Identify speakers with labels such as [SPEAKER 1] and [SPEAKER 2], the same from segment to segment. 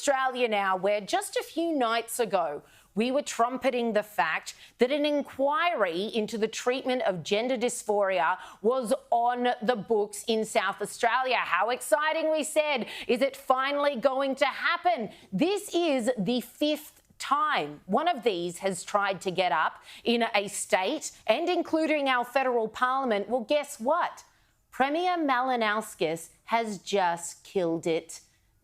[SPEAKER 1] Australia now, where just a few nights ago we were trumpeting the fact that an inquiry into the treatment of gender dysphoria was on the books in South Australia. How exciting, we said. Is it finally going to happen? This is the fifth time one of these has tried to get up in a state and including our federal parliament. Well, guess what? Premier Malinauskas has just killed it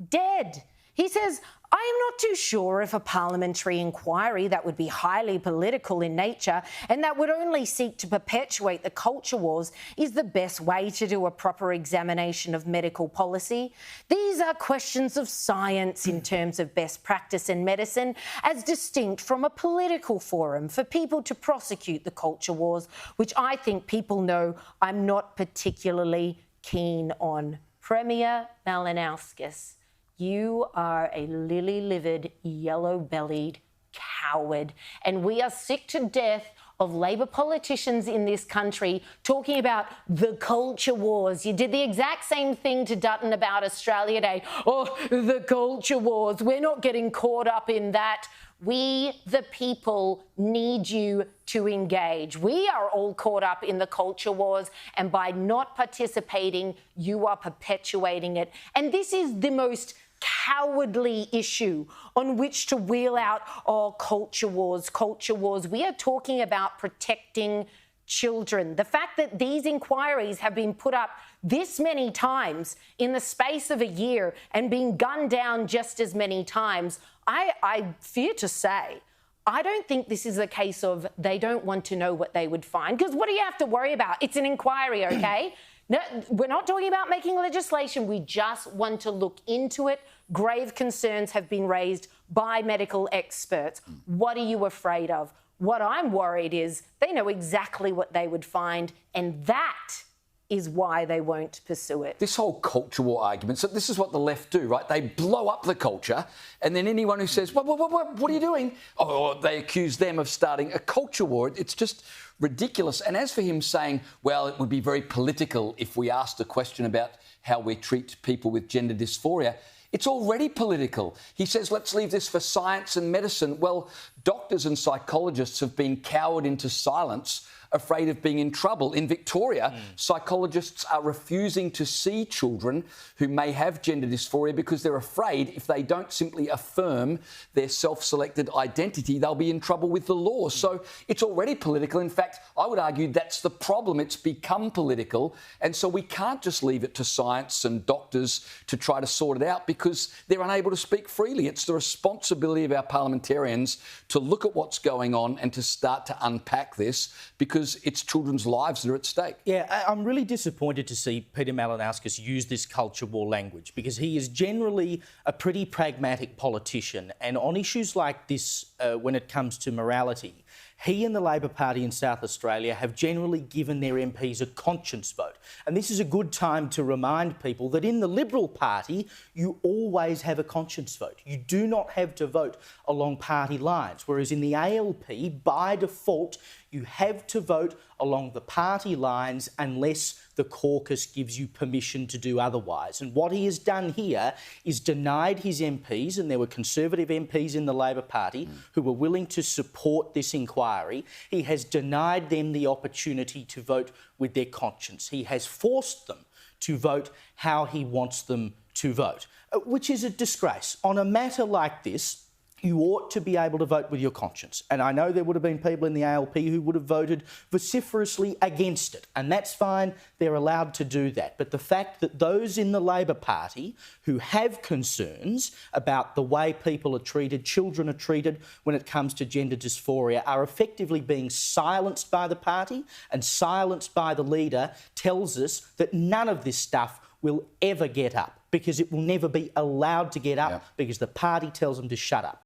[SPEAKER 1] dead. He says, I am not too sure if a parliamentary inquiry that would be highly political in nature and that would only seek to perpetuate the culture wars is the best way to do a proper examination of medical policy. These are questions of science in terms of best practice in medicine, as distinct from a political forum for people to prosecute the culture wars, which I think people know I'm not particularly keen on. Premier Malinauskas, you are a lily-livered, yellow-bellied coward. And we are sick to death of Labor politicians in this country talking about the culture wars. You did the exact same thing to Dutton about Australia Day. Oh, the culture wars. We're not getting caught up in that. We, the people, need you to engage. We are all caught up in the culture wars, and by not participating, you are perpetuating it. And this is the most cowardly issue on which to wheel out, culture wars, culture wars. We are talking about protecting children. The fact that these inquiries have been put up this many times in the space of a year and been gunned down just as many times, I fear to say, I don't think this is a case of they don't want to know what they would find, because what do you have to worry about? It's an inquiry, okay? No, we're not talking about making legislation. We just want to look into it. Grave concerns have been raised by medical experts. What are you afraid of? What I'm worried is they know exactly what they would find, and that is why they won't pursue it.
[SPEAKER 2] This whole culture war argument, so this is what the left do, right? They blow up the culture, and then anyone who says, what are you doing? Oh, they accuse them of starting a culture war. It's just ridiculous. And as for him saying, well, it would be very political if we asked a question about how we treat people with gender dysphoria, it's already political. He says, let's leave this for science and medicine. Well, doctors and psychologists have been cowered into silence, afraid of being in trouble. In Victoria, psychologists are refusing to see children who may have gender dysphoria because they're afraid if they don't simply affirm their self-selected identity, they'll be in trouble with the law. So it's already political. In fact, I would argue that's the problem. It's become political. And so we can't just leave it to science and doctors to try to sort it out because they're unable to speak freely. It's the responsibility of our parliamentarians to look at what's going on and to start to unpack this, because it's children's lives that are at stake.
[SPEAKER 3] Yeah, I'm really disappointed to see Peter Malinauskas use this culture war language, because he is generally a pretty pragmatic politician, and on issues like this, when it comes to morality, he and the Labor Party in South Australia have generally given their MPs a conscience vote. And this is a good time to remind people that in the Liberal Party, you always have a conscience vote. You do not have to vote along party lines, whereas in the ALP, by default, you have to vote along the party lines unless the caucus gives you permission to do otherwise. And what he has done here is denied his MPs, and there were Conservative MPs in the Labor Party who were willing to support this inquiry. He has denied them the opportunity to vote with their conscience. He has forced them to vote how he wants them to vote, which is a disgrace. On a matter like this, you ought to be able to vote with your conscience. And I know there would have been people in the ALP who would have voted vociferously against it. And that's fine, they're allowed to do that. But the fact that those in the Labor Party who have concerns about the way people are treated, children are treated when it comes to gender dysphoria, are effectively being silenced by the party and silenced by the leader tells us that none of this stuff will ever get up, because it will never be allowed to get up because the party tells them to shut up.